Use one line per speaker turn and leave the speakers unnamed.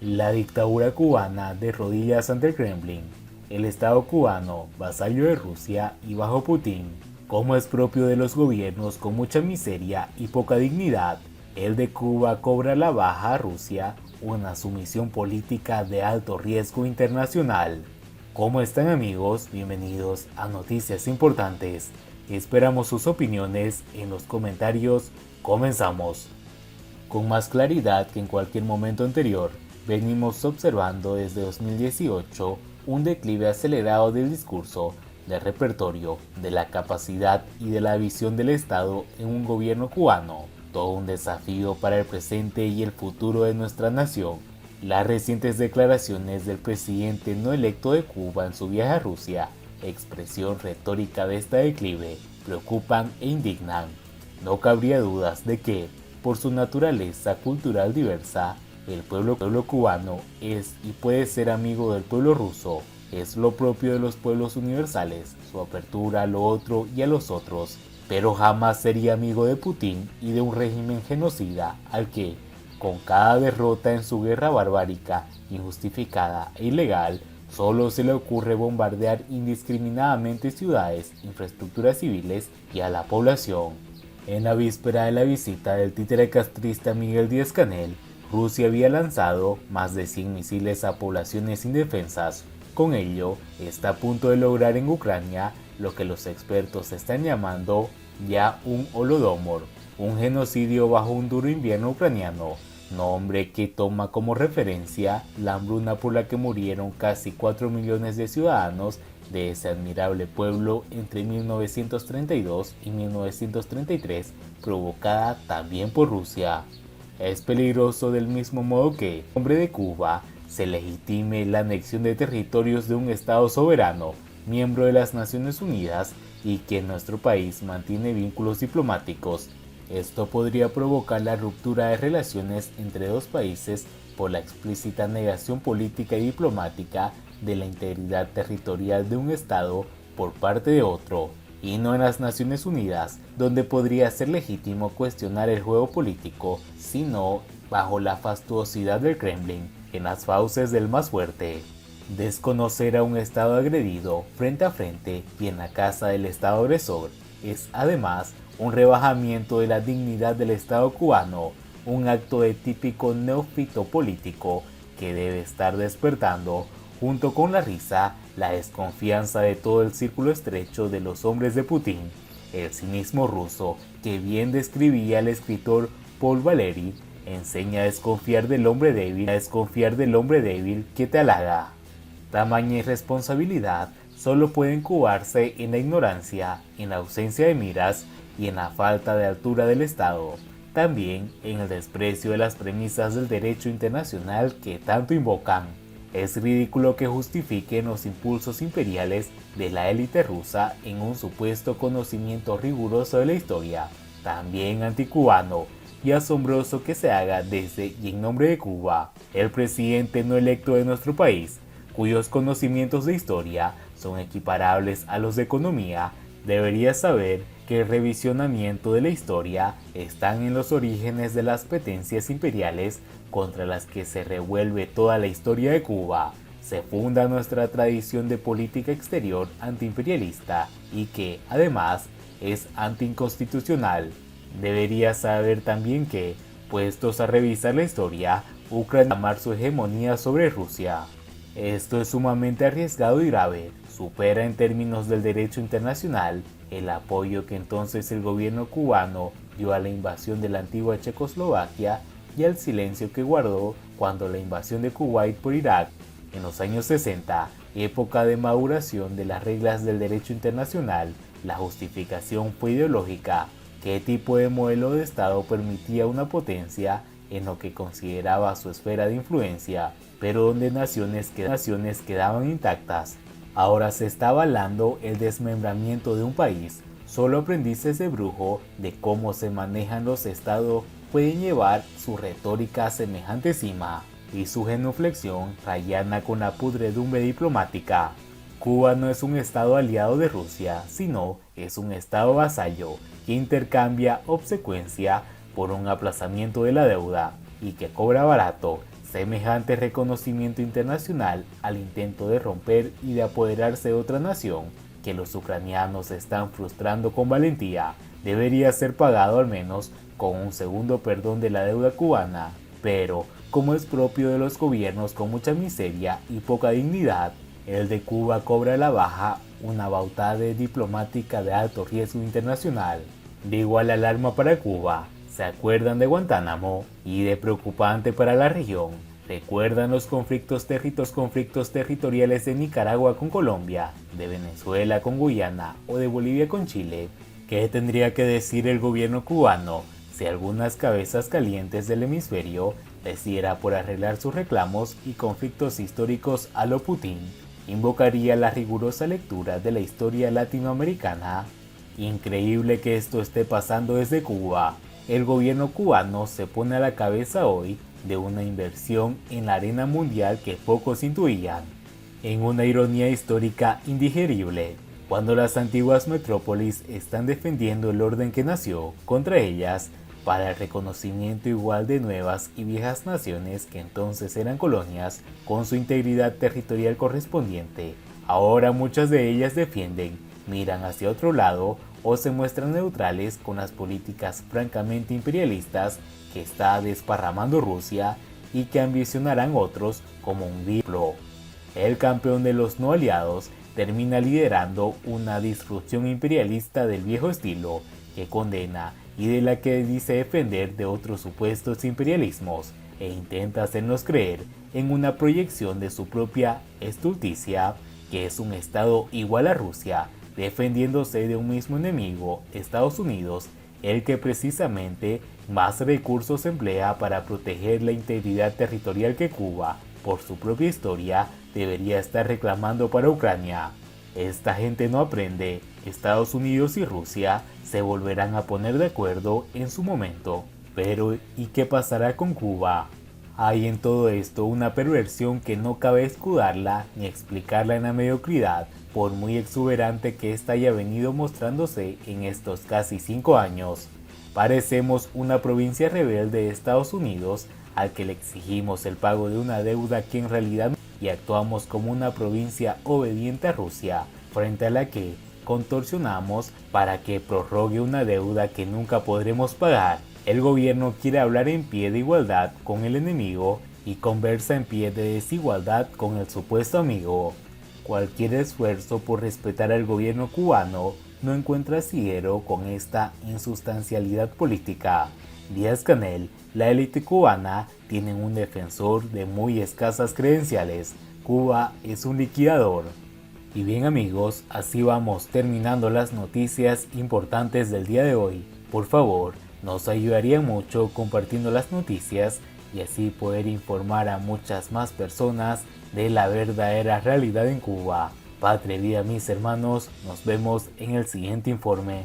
La dictadura cubana de rodillas ante el Kremlin, el Estado cubano, vasallo de Rusia y bajo Putin, como es propio de los gobiernos con mucha miseria y poca dignidad, el de Cuba cobra la baja a Rusia, una sumisión política de alto riesgo internacional. ¿Cómo están amigos? Bienvenidos a Noticias Importantes. Esperamos sus opiniones en los comentarios. Comenzamos. Con más claridad que en cualquier momento anterior, venimos observando desde 2018 un declive acelerado del discurso, del repertorio, de la capacidad y de la visión del Estado en un gobierno cubano, todo un desafío para el presente y el futuro de nuestra nación. Las recientes declaraciones del presidente no electo de Cuba en su viaje a Rusia, expresión retórica de este declive, preocupan e indignan. No cabría dudas de que, por su naturaleza cultural diversa, el pueblo cubano es y puede ser amigo del pueblo ruso. Es lo propio de los pueblos universales, su apertura a lo otro y a los otros, pero jamás sería amigo de Putin y de un régimen genocida al que, con cada derrota en su guerra barbárica, injustificada e ilegal, solo se le ocurre bombardear indiscriminadamente ciudades, infraestructuras civiles y a la población. En la víspera de la visita del títere castrista Miguel Díaz-Canel, Rusia había lanzado más de 100 misiles a poblaciones indefensas. Con ello, está a punto de lograr en Ucrania lo que los expertos están llamando ya un Holodomor, un genocidio bajo un duro invierno ucraniano, nombre que toma como referencia la hambruna por la que murieron casi 4 millones de ciudadanos de ese admirable pueblo entre 1932 y 1933, provocada también por Rusia. Es peligroso del mismo modo que, en nombre de Cuba, se legitime la anexión de territorios de un Estado soberano, miembro de las Naciones Unidas, y que nuestro país mantiene vínculos diplomáticos. Esto podría provocar la ruptura de relaciones entre dos países por la explícita negación política y diplomática de la integridad territorial de un Estado por parte de otro, y no en las Naciones Unidas, donde podría ser legítimo cuestionar el juego político, sino bajo la fastuosidad del Kremlin, en las fauces del más fuerte. Desconocer a un Estado agredido frente a frente y en la casa del Estado agresor es además un rebajamiento de la dignidad del Estado cubano, un acto de típico neófito político que debe estar despertando, junto con la risa, la desconfianza de todo el círculo estrecho de los hombres de Putin, el cinismo ruso que bien describía el escritor Paul Valéry, enseña a desconfiar del hombre débil, que te halaga. Tamaña irresponsabilidad solo puede incubarse en la ignorancia, en la ausencia de miras y en la falta de altura del Estado, también en el desprecio de las premisas del derecho internacional que tanto invocan. Es ridículo que justifiquen los impulsos imperiales de la élite rusa en un supuesto conocimiento riguroso de la historia, también anticubano, y asombroso que se haga desde y en nombre de Cuba, el presidente no electo de nuestro país, cuyos conocimientos de historia son equiparables a los de economía, debería saber que el revisionamiento de la historia están en los orígenes de las potencias imperiales contra las que se revuelve toda la historia de Cuba. Se funda nuestra tradición de política exterior antiimperialista y que, además, es anticonstitucional. Debería saber también que, puestos a revisar la historia, Ucrania amar su hegemonía sobre Rusia. Esto es sumamente arriesgado y grave, supera en términos del derecho internacional el apoyo que entonces el gobierno cubano dio a la invasión de la antigua Checoslovaquia y al silencio que guardó cuando la invasión de Kuwait por Irak en los años 60, época de maduración de las reglas del derecho internacional. La justificación fue ideológica. ¿Qué tipo de modelo de Estado permitía una potencia en lo que consideraba su esfera de influencia, pero donde naciones quedaban intactas? Ahora se está avalando el desmembramiento de un país. Solo aprendices de brujo de cómo se manejan los estados pueden llevar su retórica a semejante cima y su genuflexión rayana con la pudredumbre diplomática. Cuba no es un estado aliado de Rusia, sino es un estado vasallo que intercambia obsecuencia por un aplazamiento de la deuda y que cobra barato semejante reconocimiento internacional al intento de romper y de apoderarse de otra nación que los ucranianos están frustrando con valentía debería ser pagado al menos con un segundo perdón de la deuda cubana, pero como es propio de los gobiernos con mucha miseria y poca dignidad, el de Cuba cobra a la baja una bautada diplomática de alto riesgo internacional. De igual alarma para Cuba, ¿se acuerdan de Guantánamo? Y de preocupante para la región, ¿recuerdan los conflictos territoriales de Nicaragua con Colombia, de Venezuela con Guyana o de Bolivia con Chile? ¿Qué tendría que decir el gobierno cubano si algunas cabezas calientes del hemisferio decidiera por arreglar sus reclamos y conflictos históricos a lo Putin? Invocaría la rigurosa lectura de la historia latinoamericana. Increíble que esto esté pasando desde Cuba. El gobierno cubano se pone a la cabeza hoy de una inversión en la arena mundial que pocos intuían, en una ironía histórica indigerible, cuando las antiguas metrópolis están defendiendo el orden que nació contra ellas para el reconocimiento igual de nuevas y viejas naciones que entonces eran colonias con su integridad territorial correspondiente. Ahora muchas de ellas defienden, miran hacia otro lado o se muestran neutrales con las políticas francamente imperialistas que está desparramando Rusia y que ambicionarán otros como un diplo. El campeón de los no aliados termina liderando una disrupción imperialista del viejo estilo que condena y de la que dice defender de otros supuestos imperialismos e intenta hacernos creer en una proyección de su propia estulticia, que es un estado igual a Rusia, defendiéndose de un mismo enemigo, Estados Unidos, el que precisamente más recursos emplea para proteger la integridad territorial que Cuba, por su propia historia, debería estar reclamando para Ucrania. Esta gente no aprende. Estados Unidos y Rusia se volverán a poner de acuerdo en su momento. Pero, ¿y qué pasará con Cuba? Hay en todo esto una perversión que no cabe escudarla ni explicarla en la mediocridad, por muy exuberante que ésta haya venido mostrándose en estos casi 5 años. Parecemos una provincia rebelde de Estados Unidos al que le exigimos el pago de una deuda que en realidad y actuamos como una provincia obediente a Rusia, frente a la que contorsionamos para que prorrogue una deuda que nunca podremos pagar. El gobierno quiere hablar en pie de igualdad con el enemigo y conversa en pie de desigualdad con el supuesto amigo. Cualquier esfuerzo por respetar al gobierno cubano no encuentra asidero con esta insustancialidad política. Díaz-Canel, la élite cubana, tienen un defensor de muy escasas credenciales. Cuba es un liquidador. Y bien amigos, así vamos terminando las noticias importantes del día de hoy. Por favor, nos ayudaría mucho compartiendo las noticias y así poder informar a muchas más personas de la verdadera realidad en Cuba. Patria y vida mis hermanos, nos vemos en el siguiente informe.